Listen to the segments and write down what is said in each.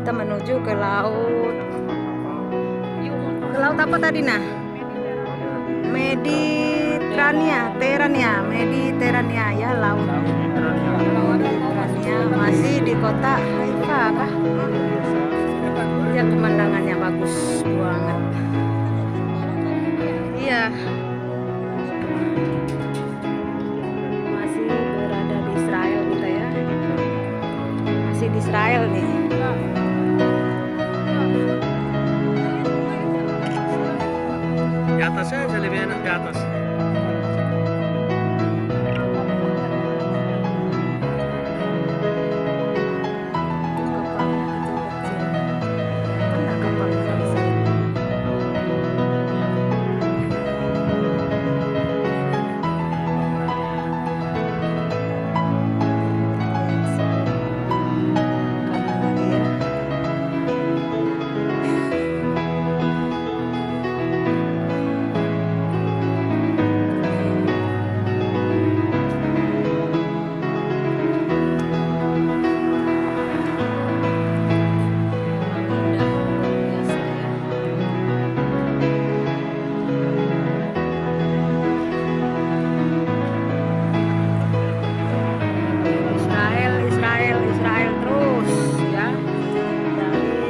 kita menuju ke laut. Ke laut apa tadi nah? Mediterania ya, laut Mediterania, masih di kota Haifa kah? Ya, pemandangannya bagus banget. Iya, masih berada di Israel kita ya, masih di Israel nih. Di atas aja, lebih enak di atas. Israel terus ya. Dari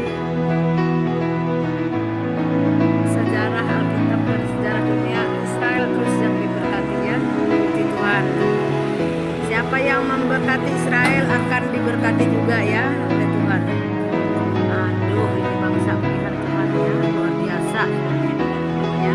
sejarah Alkitab dan sejarah dunia, Israel terus yang diberkati ya. Puji Tuhan. Siapa yang memberkati Israel akan diberkati juga ya oleh Tuhan. Aduh, ini bangsa pilihan Tuhan ya, luar biasa ya.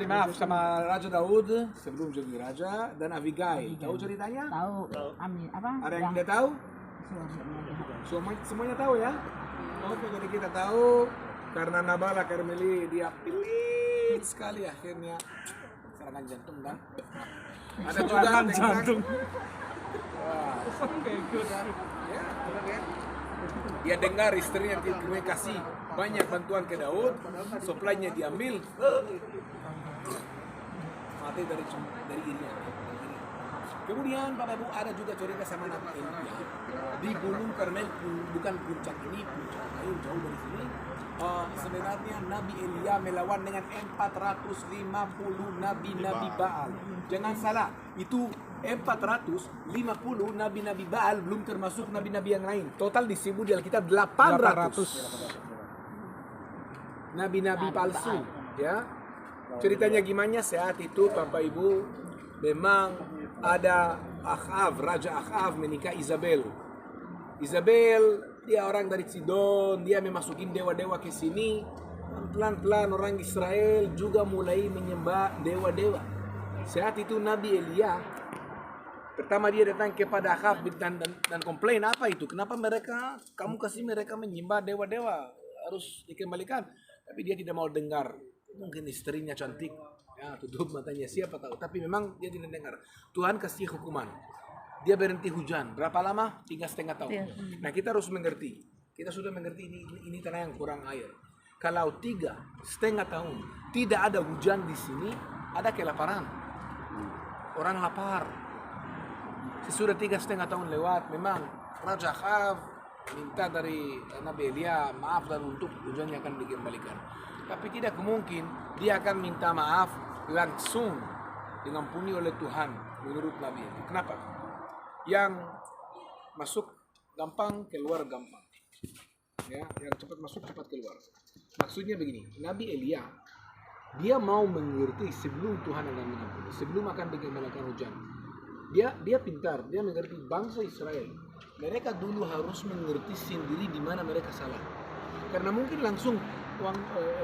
Maaf, sama Raja Daud sebelum jadi raja dan Abigail. Tahu ceritanya? Tahu. Amin. Apa? Ada yang tidak tahu? Semuanya tahu ya? Oke, jadi kita tahu karena Nabala Karmeli dia pelit sekali akhirnya serangan jantung kan? Ada juga Serangan tentang jantung. Wah. Ya, benar ya. Dia dengar istrinya terima kasih banyak bantuan ke Daud, supply-nya diambil, mati dari dirinya. Kemudian Bapak Ibu ada juga cerita sama Nabi Elia di Gunung Karmel, bukan puncak ini, puncak lain jauh dari sini. Sebenarnya Nabi Elia melawan dengan 450 nabi-nabi Baal. Jangan salah, itu 450 nabi-nabi Baal belum termasuk nabi-nabi yang lain. Total disebut di Alkitab 800 nabi-nabi palsu ya. Ceritanya gimana saat itu Bapak Ibu, memang ada Raja Akhab menikah Isabel. Isabel dia orang dari Sidon, dia memasukin dewa-dewa ke sini. Pelan-pelan orang Israel juga mulai menyembah dewa-dewa. Saat itu Nabi Elia pertama dia datang kepada Akhab dan komplain, apa itu? Kenapa kamu kasih mereka menyembah dewa-dewa? Harus dikembalikan. Tapi dia tidak mau dengar. Mungkin istrinya cantik, ya tutup matanya, siapa tahu. Tapi memang dia tidak dengar. Tuhan kasih hukuman. Dia berhenti hujan. Berapa lama? 3,5 tahun. Nah, kita harus mengerti. Kita sudah mengerti ini tanah yang kurang air. Kalau 3,5 tahun tidak ada hujan di sini, ada kelaparan. Orang lapar. Sesudah 3,5 tahun lewat, memang Raja Akhab minta dari Nabi Elia maaf dan untuk hujannya akan dikembalikan. Tapi tidak mungkin dia akan minta maaf langsung diampuni oleh Tuhan menurut Nabi Elia. Kenapa? Yang masuk gampang, keluar gampang. Ya, yang cepat masuk cepat keluar. Maksudnya begini, Nabi Elia dia mau mengerti sebelum Tuhan akan mengampuni, sebelum akan dikembalikan hujan. Dia pintar, dia mengerti bangsa Israel. Mereka dulu harus mengerti sendiri di mana mereka salah. Karena mungkin langsung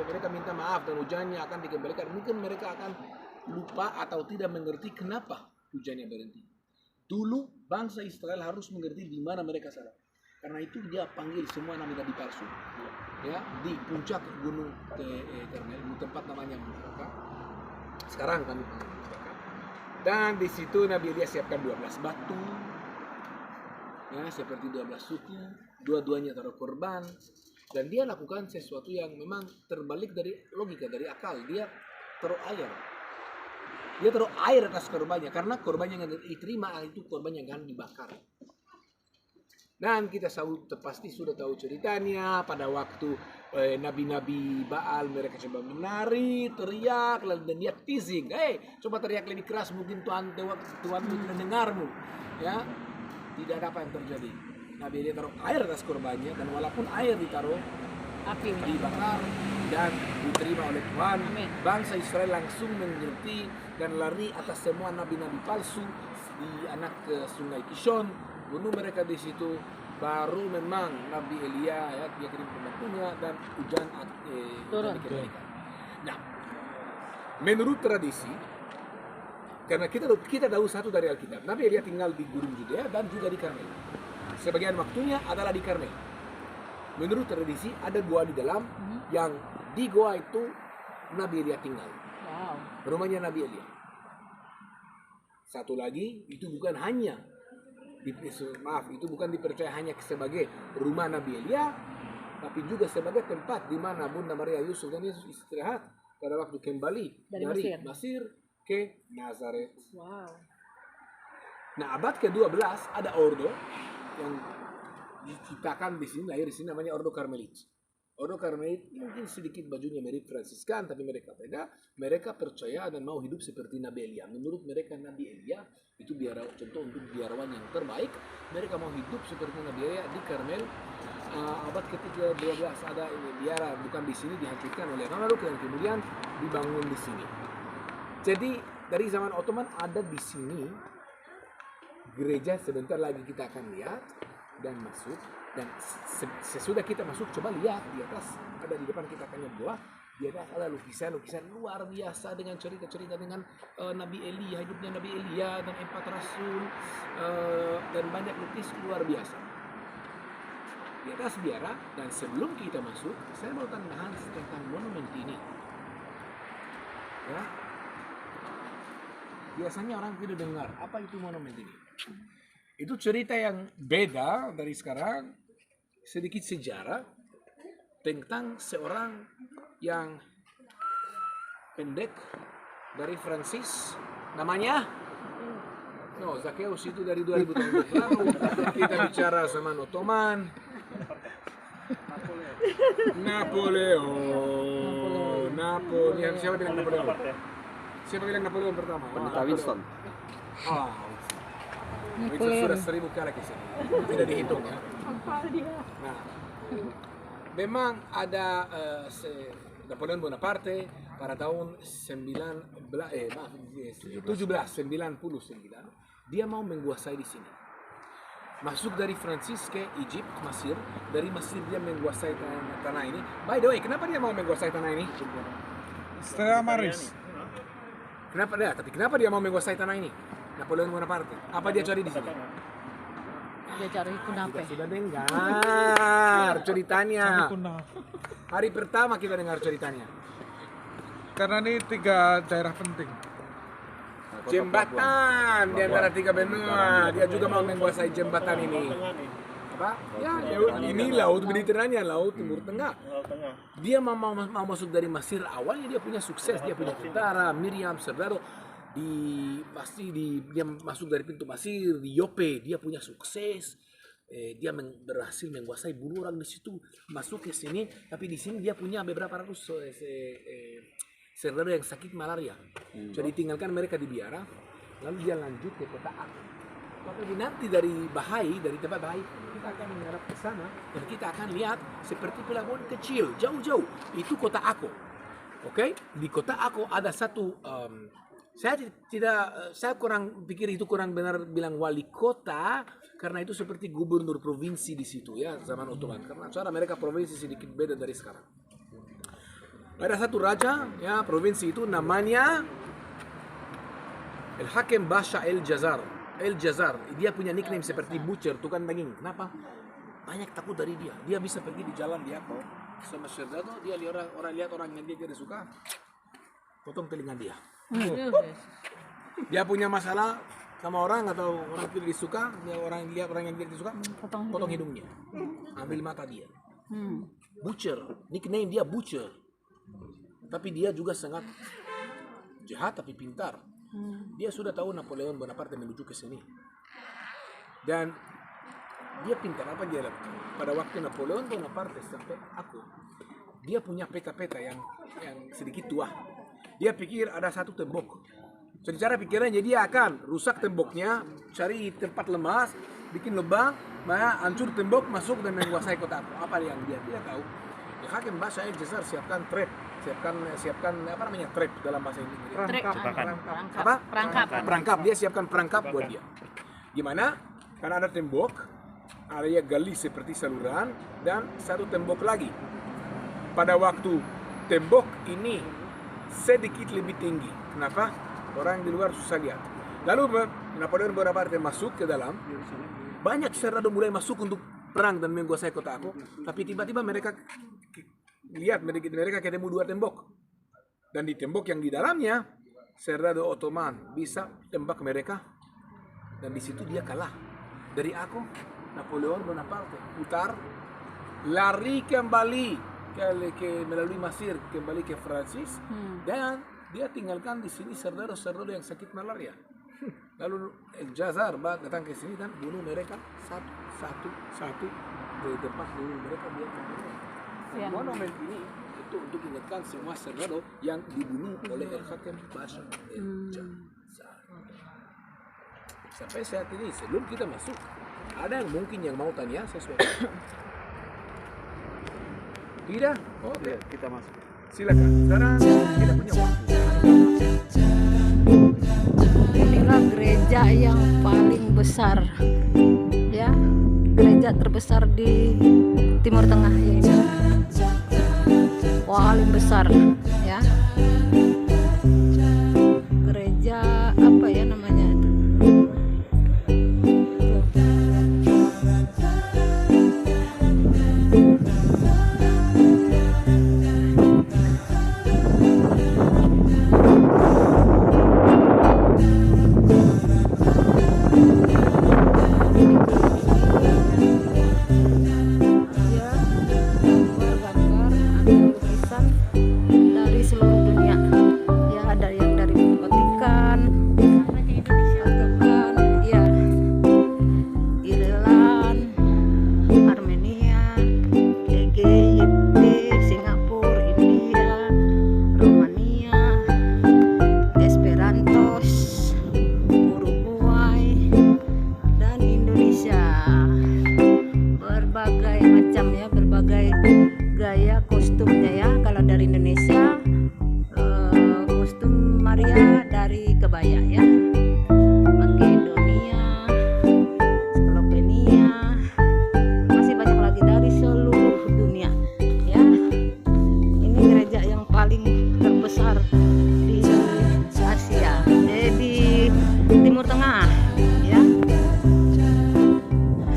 mereka minta maaf dan hujannya akan dikembalikan. Mungkin mereka akan lupa atau tidak mengerti kenapa hujannya berhenti. Dulu bangsa Israel harus mengerti di mana mereka salah. Karena itu dia panggil semua nabi-nabi palsu. Ya, di puncak gunung Karmel, di tempat namanya Musaka. Sekarang kami panggil Musaka. Dan di situ Nabi Elia siapkan 12 batu. ya seperti 12 suku, dua-duanya taruh korban, dan dia lakukan sesuatu yang memang terbalik dari logika, dari akal. Dia taruh air. Dia taruh air atas korbannya karena korban yang diterima itu korban yang akan dibakar. Dan kita pasti sudah tahu ceritanya pada waktu nabi-nabi Baal mereka coba menari, teriak, dan dia teasing, coba teriak lebih keras mungkin Tuhan tidak dengarmu, ya. Tidak ada apa yang terjadi. Nabi Elia taruh air atas korbannya, dan walaupun air ditaruh, Api dibakar dan diterima oleh Tuhan. Bangsa Israel langsung mengerti dan lari atas semua nabi-nabi palsu di anak ke sungai Kishon, bunuh mereka di situ. Baru memang Nabi Elia ya, dia kirim pembantunya dan hujan turun. dikembalikan. Nah, menurut tradisi, karena kita tahu satu dari Alkitab, Nabi Elia tinggal di Gurun Judea dan juga di Karmel. Sebagian waktunya adalah di Karmel. Menurut tradisi ada gua di dalam, yang di gua itu Nabi Elia tinggal. Wow. Rumahnya Nabi Elia. Satu lagi, itu bukan hanya itu bukan dipercaya hanya sebagai rumah Nabi Elia, tapi juga sebagai tempat di mana Bunda Maria, Yusuf dan Yesus istirahat pada waktu kembali dari Mesir ke Nazaret. Wow. Nah, abad ke-12 ada ordo yang diciptakan di sini, lahir di sini, namanya Ordo Karmelit. Ordo Karmelit mungkin sedikit bajunya mirip Fransiskan, tapi mereka beda. Mereka percaya dan mau hidup seperti Nabi Elia. Menurut mereka Nabi Elia itu contoh untuk biarawan yang terbaik. Mereka mau hidup seperti Nabi Elia di Karmel. Abad ke-12 ada biara, bukan di sini, dihancurkan oleh Romawi dan kemudian dibangun di sini. Jadi dari zaman Ottoman ada di sini gereja, sebentar lagi kita akan lihat dan masuk. Dan sesudah kita masuk, coba lihat di atas, ada di depan kita akan buah, di atas ada lukisan-lukisan luar biasa dengan cerita-cerita dengan Nabi Elia, hidupnya Nabi Elia dan 4 rasul, dan banyak lukis luar biasa di atas biara. Dan sebelum kita masuk, saya mau tambahan tentang monumen ini. Ya, biasanya orang tidak dengar apa itu monumen ini. Itu cerita yang beda dari sekarang, sedikit sejarah tentang seorang yang pendek dari Prancis, namanya Zacchaeus, itu dari 2000 tahun lalu. Kita bicara sama Ottoman. Napoleon. Siapa bilang Napoleon? Siapa bilang Napoleon pertama? Pendeta Winston. Itu sudah 1000 kali ke sini. Tidak dihitung ya. Nah, memang ada Napoleon Bonaparte pada tahun 1799 dia mau menguasai di sini. Masuk dari Prancis ke Egypt, Mesir. Dari Mesir dia menguasai tanah ini. By the way, kenapa dia mau menguasai tanah ini? Setelah Maris. Kenapa dia mau menguasai tanah ini? Napoleon Bonaparte. Apa dia cari di sini? Dia cari kunape. Kita sudah dengar ceritanya. Kunape. Hari pertama kita dengar ceritanya. Karena ini 3 daerah penting. Jembatan di antara 3 benua. Dia juga mau menguasai jembatan ini. Apa? Ya, ini laut Mediterania, laut Timur Tengah. Dia mau masuk dari Mesir. Awalnya dia punya sukses, dia punya tentara, Miriam, Serdaro. Dia masuk dari pintu Mesir di Yope, dia punya sukses. Dia berhasil menguasai, bunuh orang di situ, masuk ke sini. Tapi di sini dia punya beberapa ratus Serdaro yang sakit malaria. Jadi tinggalkan mereka di biara, lalu dia lanjut ke kota Ako. Tapi nanti dari tempat Bahai, kita akan mengarah ke sana dan kita akan lihat seperti pelabuhan kecil, jauh-jauh. Itu kota Ako. Oke? Di kota Ako ada satu, saya kurang pikir itu kurang benar bilang wali kota, karena itu seperti gubernur provinsi di situ ya, zaman Ottoman. Karena cara mereka provinsi sedikit beda dari sekarang. Ada satu raja ya, provinsi itu namanya El Hakem Basha El Jazar. Dia punya nickname seperti butcher, tukang daging. Kenapa? Banyak takut dari dia. Dia bisa pergi di jalan dia kok sama Serdado, dia lihat orang yang dia tidak suka, potong telinga dia. Dia punya masalah sama orang atau orang tidak disuka, dia orang lihat orang yang tidak disuka, potong hidungnya, ambil mata dia. Butcher, nickname dia Butcher. Tapi dia juga sangat jahat tapi pintar. Dia sudah tahu Napoleon Bonaparte menuju ke sini. Dan dia pintar apa dia lakukan? Pada waktu Napoleon Bonaparte sampai aku, dia punya peta-peta yang sedikit tua. Dia pikir ada satu tembok. Jadi cara pikirannya dia akan rusak temboknya, cari tempat lemas, bikin lubang, hancur tembok, masuk dan menguasai kota aku. Apa yang dia tidak tahu? Ya, Hakim bahasa Inggris siapkan trap, siapkan apa namanya trap dalam bahasa Inggris. Perangkap. Dia siapkan perangkap buat dia. Gimana? Karena ada tembok, area gali seperti saluran dan satu tembok lagi. Pada waktu tembok ini sedikit lebih tinggi. Kenapa? Orang di luar susah lihat. Lalu Napoleon Bonaparte masuk ke dalam. Banyak serdadu mulai masuk untuk perang dan menguasai kota aku. Tapi tiba-tiba mereka lihat, mereka ketemu dua tembok. Dan di tembok yang di dalamnya, serdadu Ottoman bisa tembak mereka. Dan di situ dia kalah. Dari aku, Napoleon Bonaparte putar, lari kembali melalui Mesir, kembali ke Prancis. Dan dia tinggalkan di sini serdadu-serdadu yang sakit malaria. Lalu El Jazar datang ke sini dan bunuh mereka satu dari tempat bunuh mereka dia. Monumen ini itu untuk ingatkan semua serdadu yang dibunuh oleh El Hakim Pasha El Jazar. Sampai saat ini sebelum kita masuk, ada yang mungkin yang mau tanya sesuatu? Tidak? Oke, kita masuk. Silakan. Sekarang kita punya waktu. Inilah gereja yang paling besar, ya, gereja terbesar di Timur Tengah, yaitu paling besar, ya. Gereja apa ya namanya itu? Gaya kostumnya, ya. Kalau dari Indonesia kostum Maria dari kebaya, ya. Makedonia, Slovenia, masih banyak lagi dari seluruh dunia, ya. Ini gereja yang paling terbesar di Asia, di Timur Tengah, ya.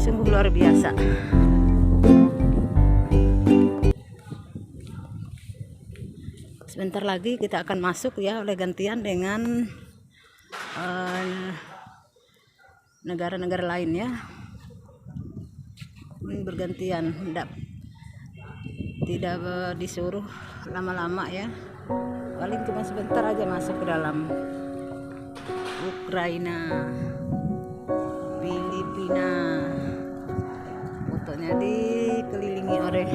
Sungguh luar biasa. Sebentar lagi kita akan masuk, ya, oleh gantian dengan negara-negara lain, ya. Ini bergantian, tidak disuruh lama-lama, ya. Paling cuma sebentar aja masuk ke dalam. Ukraina, Filipina, fotonya dikelilingi oleh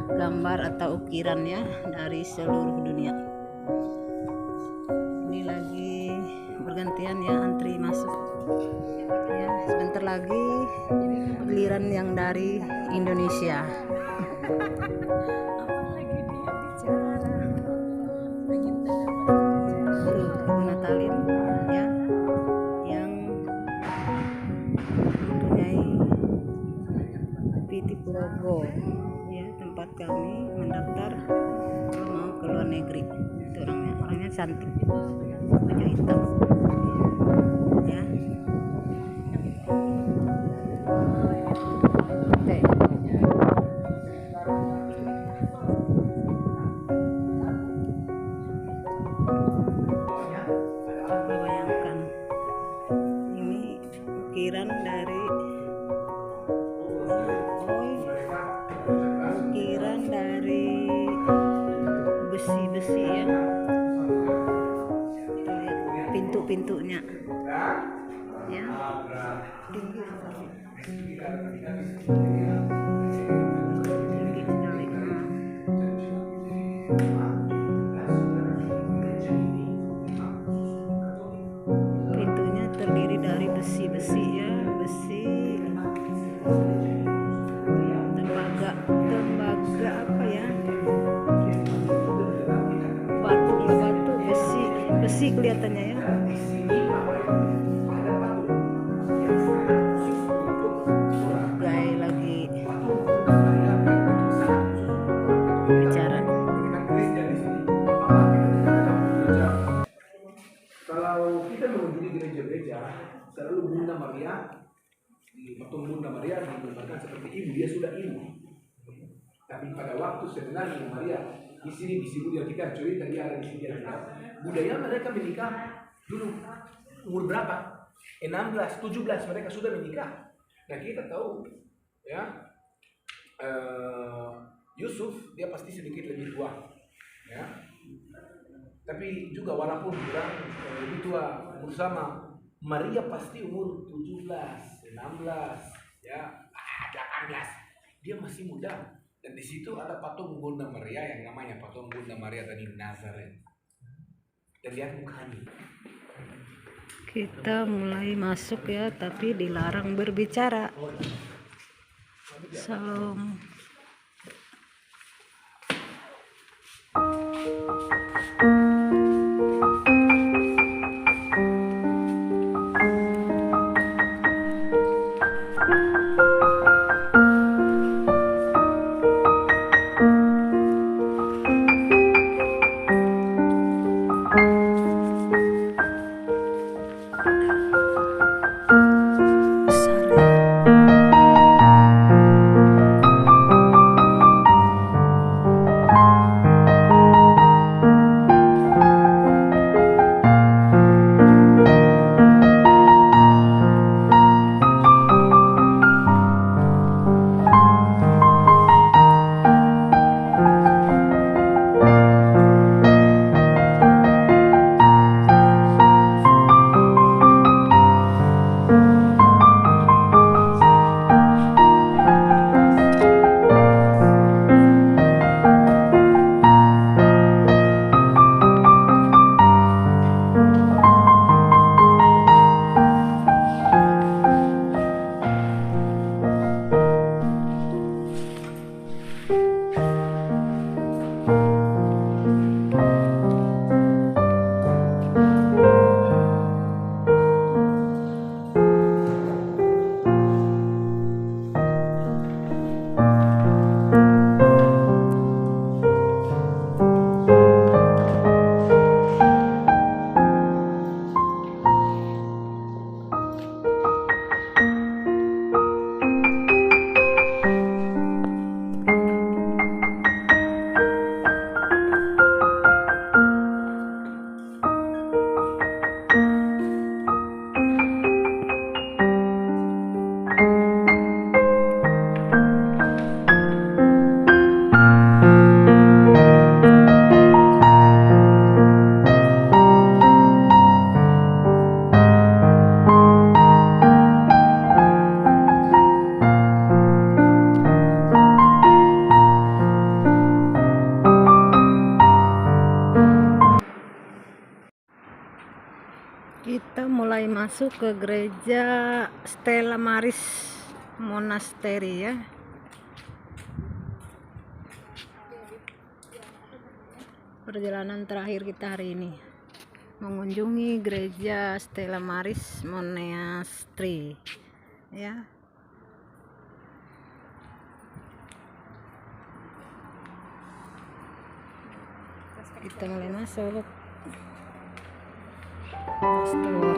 gambar atau ukiran, ya, dari seluruh dunia. Ini lagi bergantian, ya, antri masuk, ya. Sebentar lagi giliran yang dari Indonesia. Natalin, ya, yang mempunyai PT Purogo, ya, tempat kami mendaftar kalau mau ke luar negeri. Itu orangnya cantik, baju hitam, ya. Coba bayangkan, pintunya. Ya. Tinggi sekali. Pintunya terdiri dari besi-besi ya, besi. Tembaga apa ya? Batu, besi kelihatannya ya. Gai lagi bicara. Kalau kita mengunjungi gereja-gereja, selalu Bunda Maria, di patung Bunda Maria digambarkan seperti ibu, dia sudah ibu. Tapi pada waktu sebenarnya Maria di sini yang kita cerita dia ada di sini budaya mereka menikah dulu umur berapa? 16, 17 mereka sudah menikah. Nah kita tahu ya Yusuf dia pasti sedikit lebih tua ya. Tapi juga walaupun bilang lebih tua bersama Maria pasti umur 17, 16 ya, 18. Dia masih muda. Dan di situ ada patung Bunda Maria yang namanya patung Bunda Maria dari Nazaret. Dan lihat mukanya. Kita mulai masuk ya, tapi dilarang berbicara. Salam. Kita mulai masuk ke gereja Stella Maris Monastery ya. Perjalanan terakhir kita hari ini mengunjungi gereja Stella Maris Monastery ya. Kita mulai masuk. Pastor. Arsitektur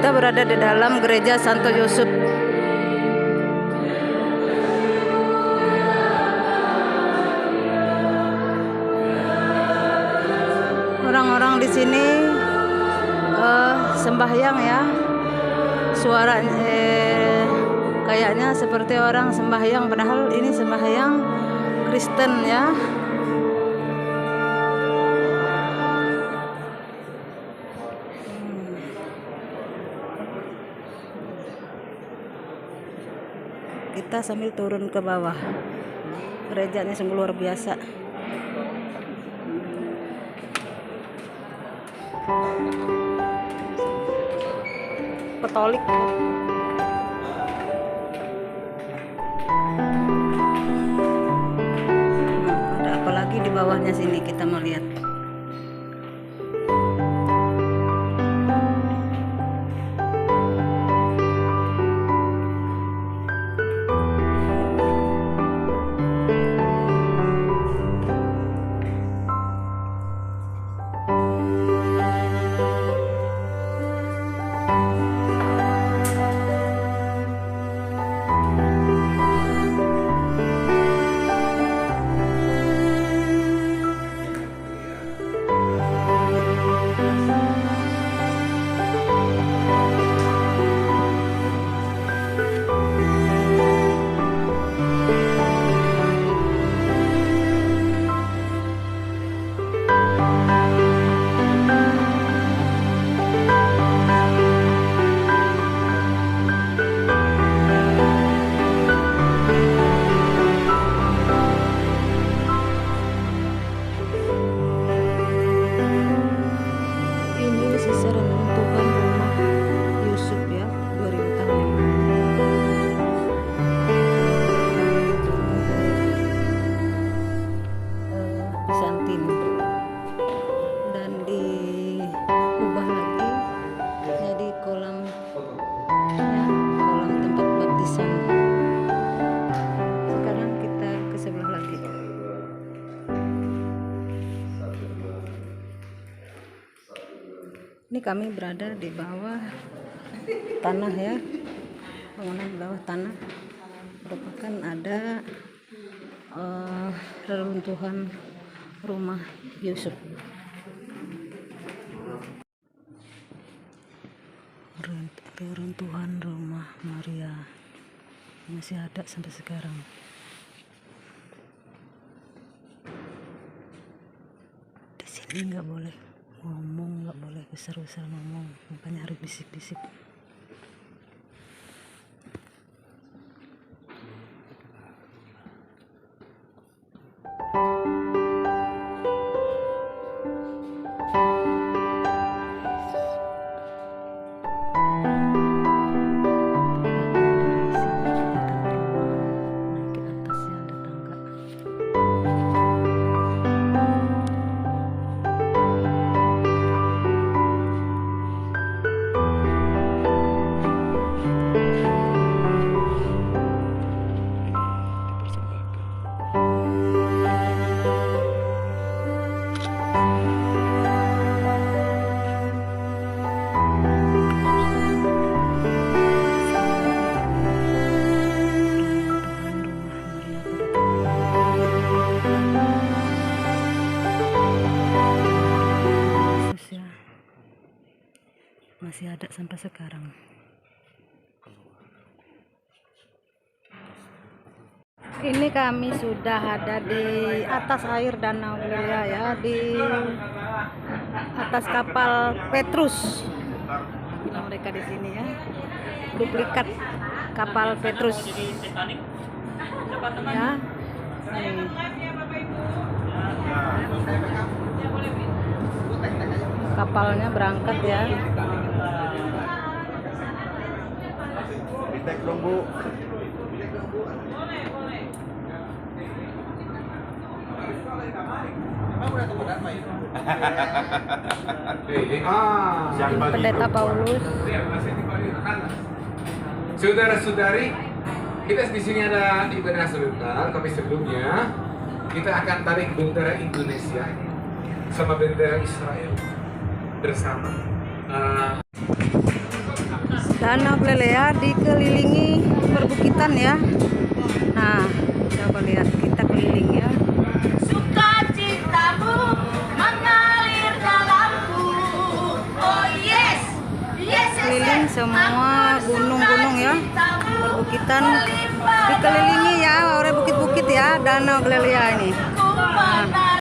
Kita berada di dalam gereja Santo Yusuf. Orang-orang di sini sembahyang ya. Suara kayaknya seperti orang sembahyang, padahal ini sembahyang Kristen ya. Kita sambil turun ke bawah. Gerejanya sungguh luar biasa. Katolik. Ada apa lagi di bawahnya sini, kita mau lihat. Ini kami berada di bawah tanah ya, bangunan di bawah tanah, merupakan ada reruntuhan rumah Yusuf. Reruntuhan rumah Maria masih ada sampai sekarang. Di sini nggak boleh ngomong, nggak boleh besar-besar ngomong, makanya harus bisik-bisik. Masih ada sampai sekarang. Ini kami sudah ada di atas air Danau Galilea ya, di atas kapal Petrus. Nah, mereka di sini ya, duplikat kapal Petrus. Ya, nih. Kapalnya berangkat ya. Tek dong Bu. Pendeta Paulus. Saudara-saudari, kita di sini ada ibadah sebentar, tapi sebelumnya kita akan tarik bendera Indonesia sama bendera Israel bersama. Danau Galilea dikelilingi perbukitan ya. Nah, coba lihat, kita keliling ya. Sukacitamu mengalir dalamku. Oh yes, yes, Keliling semua gunung-gunung ya, perbukitan dikelilingi ya oleh bukit-bukit ya, Danau Galilea ini. Ku